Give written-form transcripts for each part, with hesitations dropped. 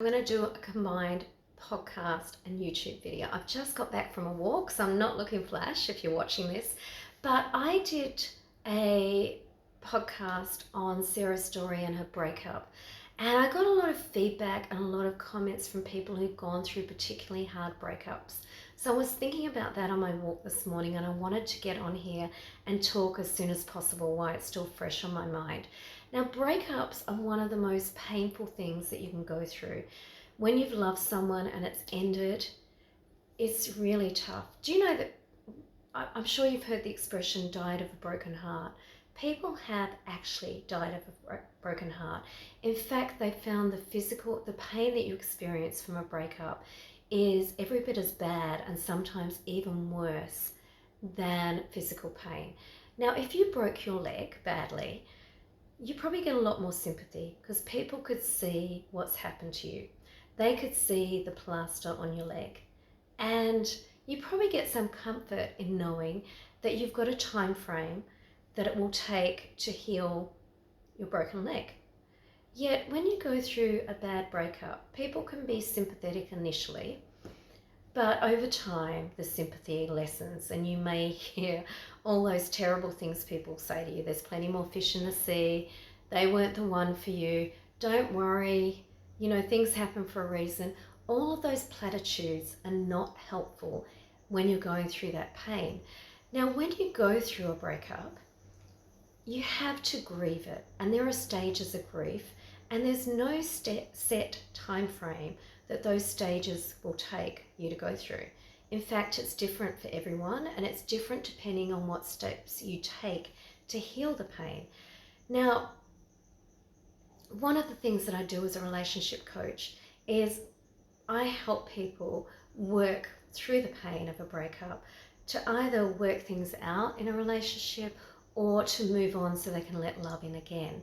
I'm going to do a combined podcast and YouTube video. I've just got back from a walk, so I'm not looking flash if you're watching this, but I did a podcast on Sarah's story and her breakup, and I got a lot of feedback and a lot of comments from people who've gone through particularly hard breakups. So I was thinking about that on my walk this morning, and I wanted to get on here and talk as soon as possible while it's still fresh on my mind. Now, breakups are one of the most painful things that you can go through. When you've loved someone and it's ended, it's really tough. Do you know that, I'm sure you've heard the expression died of a broken heart. People have actually died of a broken heart. In fact, they found the pain that you experience from a breakup is every bit as bad and sometimes even worse than physical pain. Now, if you broke your leg badly, you probably get a lot more sympathy because people could see what's happened to you. They could see the plaster on your leg. And you probably get some comfort in knowing that you've got a time frame that it will take to heal your broken leg. Yet when you go through a bad breakup, people can be sympathetic initially, but over time the sympathy lessens and you may hear all those terrible things people say to you. There's plenty more fish in the sea. They weren't the one for you. Don't worry. Things happen for a reason. All of those platitudes are not helpful when you're going through that pain. Now, when you go through a breakup, you have to grieve it. And there are stages of grief. And there's no set time frame that those stages will take you to go through. In fact, it's different for everyone, and it's different depending on what steps you take to heal the pain. Now, one of the things that I do as a relationship coach is I help people work through the pain of a breakup to either work things out in a relationship or to move on so they can let love in again.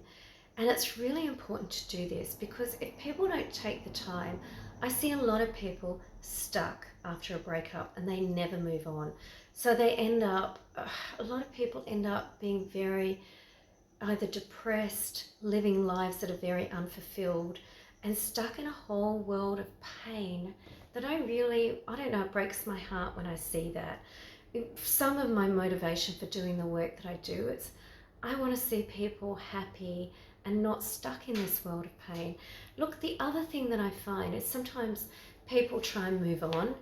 And it's really important to do this because if people don't take the time, I see a lot of people stuck after a breakup and they never move on. So they a lot of people end up being very either depressed, living lives that are very unfulfilled and stuck in a whole world of pain that I don't know, it breaks my heart when I see that. Some of my motivation for doing the work that I do is I want to see people happy and not stuck in this world of pain. Look, the other thing that I find is sometimes people try and move on.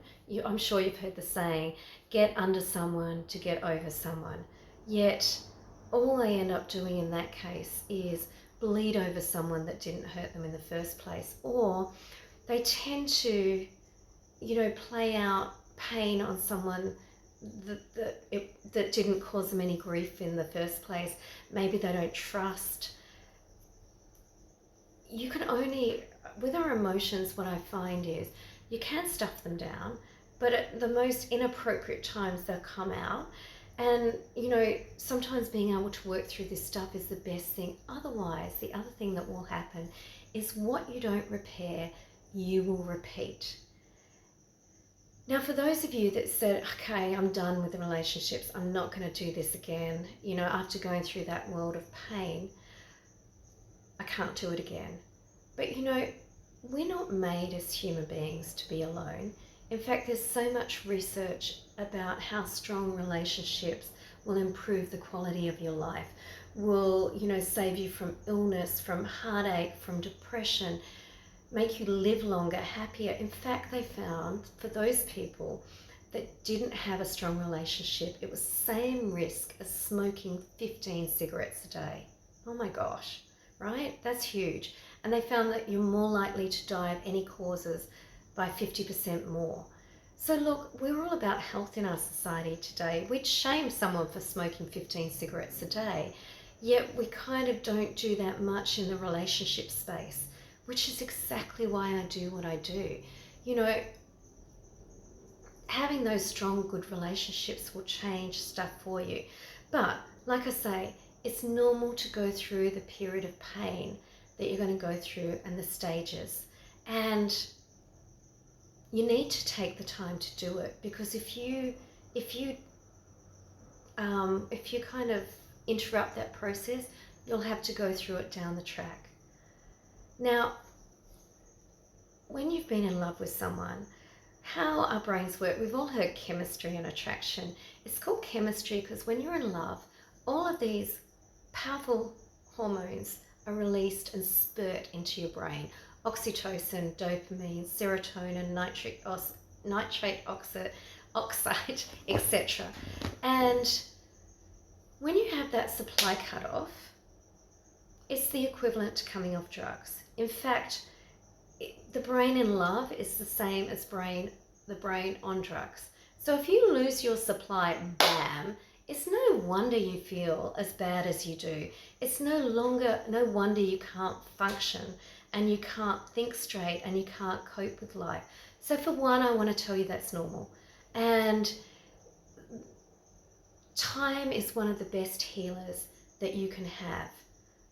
I'm sure you've heard the saying, get under someone to get over someone. Yet, all they end up doing in that case is bleed over someone that didn't hurt them in the first place. Or they tend to, play out pain on someone that didn't cause them any grief in the first place. Maybe they don't trust. You can only, with our emotions, what I find is you can stuff them down, but at the most inappropriate times they'll come out. And, sometimes being able to work through this stuff is the best thing. Otherwise, the other thing that will happen is what you don't repair, you will repeat. Now, for those of you that said, okay, I'm done with the relationships, I'm not going to do this again, after going through that world of pain, I can't do it again. But we're not made as human beings to be alone. In fact, there's so much research about how strong relationships will improve the quality of your life, will, save you from illness, from heartache, from depression, make you live longer, happier. In fact, they found for those people that didn't have a strong relationship, it was the same risk as smoking 15 cigarettes a day. Oh my gosh. Right? That's huge. And they found that you're more likely to die of any causes by 50% more. So look, we're all about health in our society today. We'd shame someone for smoking 15 cigarettes a day, yet we kind of don't do that much in the relationship space, which is exactly why I do what I do. Having those strong, good relationships will change stuff for you. But like I say, it's normal to go through the period of pain that you're going to go through and the stages. And you need to take the time to do it, because if you kind of interrupt that process, you'll have to go through it down the track. Now, when you've been in love with someone, how our brains work, we've all heard chemistry and attraction. It's called chemistry because when you're in love, all of these powerful hormones are released and spurt into your brain. Oxytocin, dopamine, serotonin, nitrate oxide, etc. And when you have that supply cut off, it's the equivalent to coming off drugs. In fact, the brain in love is the same as the brain on drugs. So if you lose your supply, bam, it's no wonder you feel as bad as you do. It's no wonder you can't function and you can't think straight and you can't cope with life. So for one, I want to tell you that's normal. And time is one of the best healers that you can have,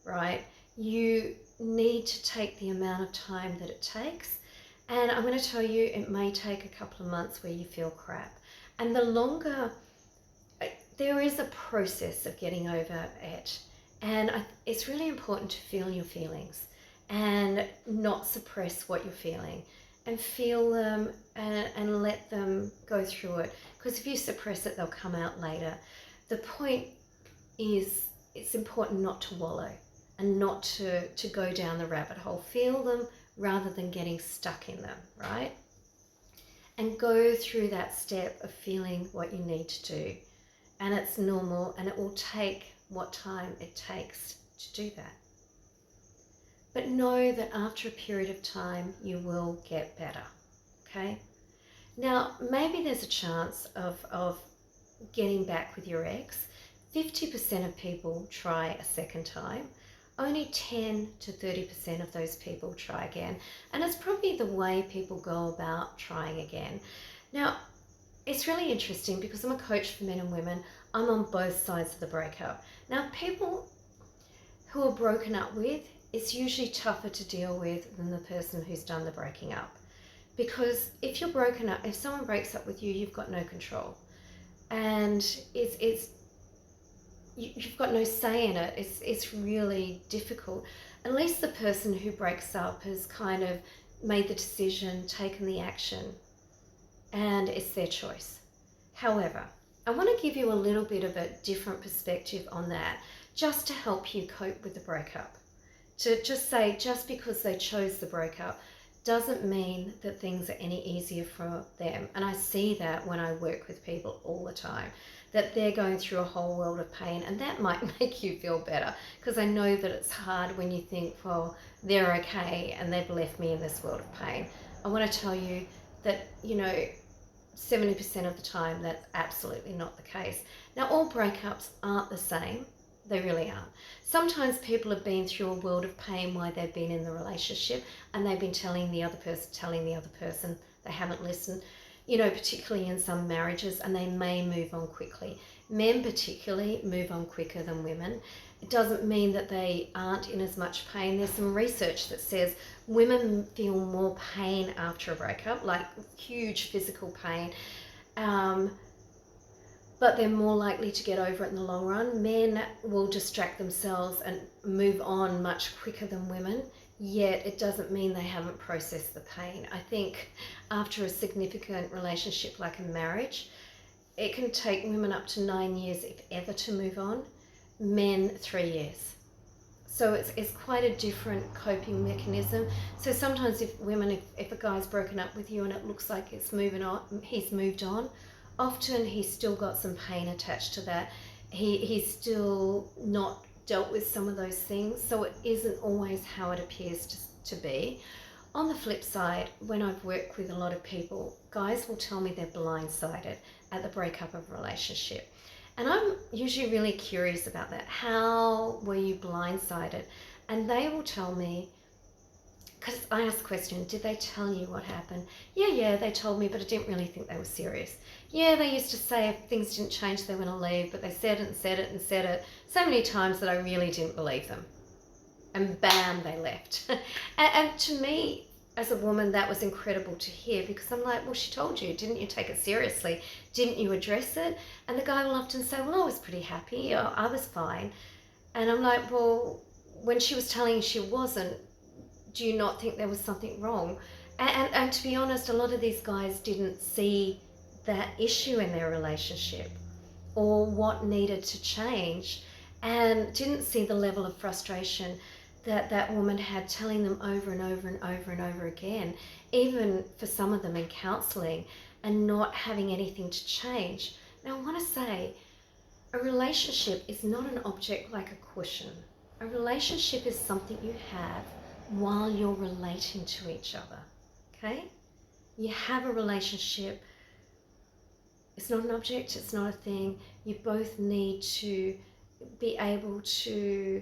right? You need to take the amount of time that it takes. And I'm going to tell you, it may take a couple of months where you feel crap. And the longer, there is a process of getting over it. And it's really important to feel your feelings and not suppress what you're feeling, and feel them and let them go through it. Because if you suppress it, they'll come out later. The point is, it's important not to wallow and not to go down the rabbit hole. Feel them rather than getting stuck in them, right? And go through that step of feeling what you need to do. And it's normal, and it will take what time it takes to do that. But know that after a period of time, you will get better, okay? Now, maybe there's a chance of getting back with your ex. 50% of people try a second time. Only 10 to 30% of those people try again. And it's probably the way people go about trying again. Now, it's really interesting because I'm a coach for men and women. I'm on both sides of the breakup. Now, people who are broken up with, it's usually tougher to deal with than the person who's done the breaking up. Because if you're broken up, if someone breaks up with you, you've got no control. And you've got no say in it. It's really difficult. At least the person who breaks up has kind of made the decision, taken the action, and it's their choice. However, I want to give you a little bit of a different perspective on that, just to help you cope with the breakup. To just say, just because they chose the breakup doesn't mean that things are any easier for them. And I see that when I work with people all the time, that they're going through a whole world of pain, and that might make you feel better, because I know that it's hard when you think, well, they're okay and they've left me in this world of pain. I want to tell you that, 70% of the time that's absolutely not the case. Now, all breakups aren't the same. They really aren't. Sometimes people have been through a world of pain while they've been in the relationship, and they've been telling the other person they haven't listened, particularly in some marriages, and they may move on quickly. Men particularly move on quicker than women. It doesn't mean that they aren't in as much pain. There's some research that says women feel more pain after a breakup, like huge physical pain, but they're more likely to get over it in the long run. Men will distract themselves and move on much quicker than women, yet it doesn't mean they haven't processed the pain. I think after a significant relationship like a marriage, it can take women up to 9 years, if ever, to move on. Men, 3 years. So it's quite a different coping mechanism. So sometimes if a guy's broken up with you and it looks like he's moved on, often he's still got some pain attached to that. He's still not dealt with some of those things. So it isn't always how it appears to be. On the flip side, when I've worked with a lot of people, guys will tell me they're blindsided at the breakup of a relationship. And I'm usually really curious about that. How were you blindsided? And they will tell me, because I ask the question, did they tell you what happened? Yeah, they told me, but I didn't really think they were serious. Yeah, they used to say if things didn't change, they were going to leave, but they said it and said it and said it so many times that I really didn't believe them. And bam, they left. and to me, as a woman, that was incredible to hear, because I'm like, well, she told you. Didn't you take it seriously? Didn't you address it? And the guy will often say, well, I was pretty happy. I was fine. And I'm like, well, when she was telling you she wasn't, do you not think there was something wrong? And to be honest, a lot of these guys didn't see that issue in their relationship or what needed to change, and didn't see the level of frustration that that woman had, telling them over and over and over and over again, even for some of them in counseling, and not having anything to change. Now, I want to say, a relationship is not an object like a cushion. A relationship is something you have while you're relating to each other, okay? You have a relationship. It's not an object, it's not a thing. You both need to be able to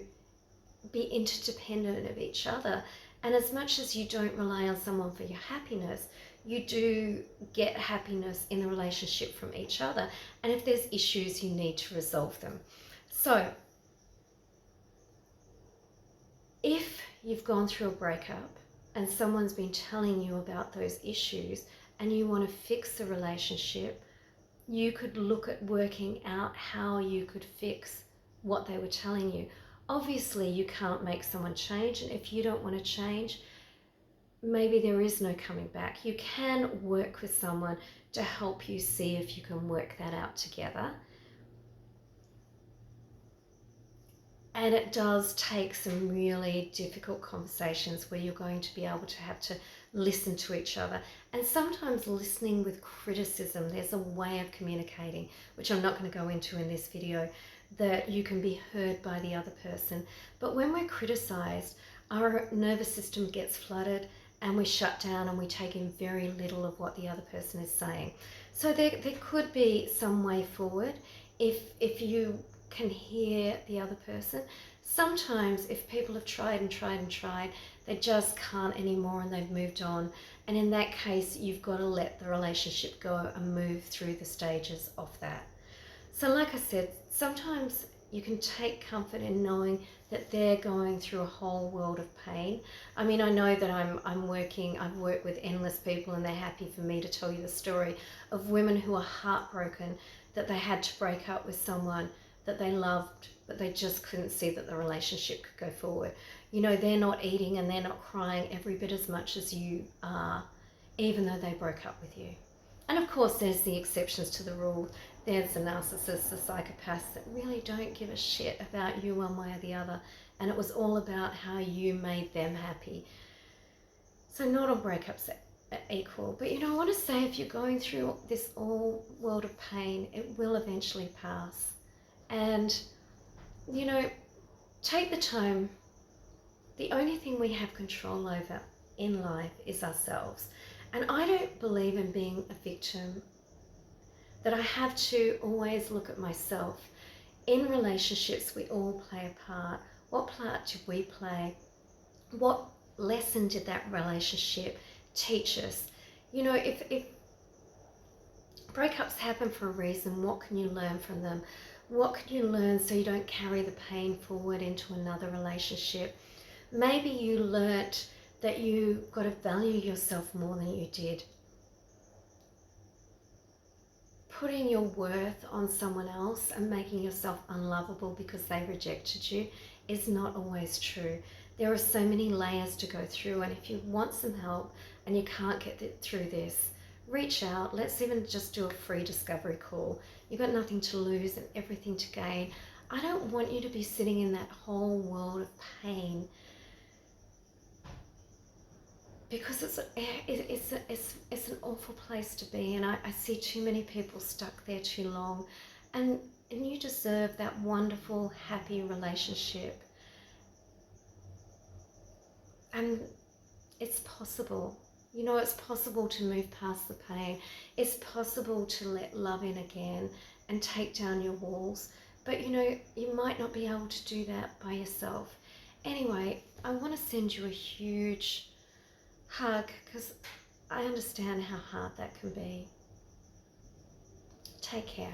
be interdependent of each other. And as much as you don't rely on someone for your happiness, you do get happiness in the relationship from each other. And if there's issues, you need to resolve them. So if you've gone through a breakup and someone's been telling you about those issues and you want to fix the relationship, you could look at working out how you could fix what they were telling you. Obviously, you can't make someone change, and if you don't want to change, maybe there is no coming back. You can work with someone to help you see if you can work that out together. And it does take some really difficult conversations where you're going to be able to have to listen to each other. And sometimes listening with criticism, there's a way of communicating, which I'm not going to go into in this video, that you can be heard by the other person. But when we're criticized, our nervous system gets flooded and we shut down and we take in very little of what the other person is saying. So there could be some way forward if you can hear the other person. Sometimes if people have tried and tried and tried, they just can't anymore and they've moved on. And in that case, you've got to let the relationship go and move through the stages of that. So like I said, sometimes you can take comfort in knowing that they're going through a whole world of pain. I mean, I know that I've worked with endless people, and they're happy for me to tell you the story of women who are heartbroken that they had to break up with someone that they loved, but they just couldn't see that the relationship could go forward. You know, they're not eating and they're not crying every bit as much as you are, even though they broke up with you. And of course, there's the exceptions to the rule. There's the narcissists, the psychopaths that really don't give a shit about you one way or the other. And it was all about how you made them happy. So not all breakups are equal. But you know, I want to say, if you're going through this all world of pain, it will eventually pass. And, you know, take the time. The only thing we have control over in life is ourselves. And I don't believe in being a victim, that I have to always look at myself. In relationships, we all play a part. What part did we play? What lesson did that relationship teach us? You know, if breakups happen for a reason, what can you learn from them? What can you learn so you don't carry the pain forward into another relationship? Maybe you learnt that you got to value yourself more than you did. Putting your worth on someone else and making yourself unlovable because they rejected you is not always true. There are so many layers to go through, and if you want some help and you can't get through this, reach out. Let's even just do a free discovery call. You've got nothing to lose and everything to gain. I don't want you to be sitting in that whole world of pain, because it's an awful place to be, and I see too many people stuck there too long, and you deserve that wonderful, happy relationship. And it's possible. You know, it's possible to move past the pain. It's possible to let love in again and take down your walls. But you know, you might not be able to do that by yourself. Anyway, I want to send you a huge hug, because I understand how hard that can be. Take care.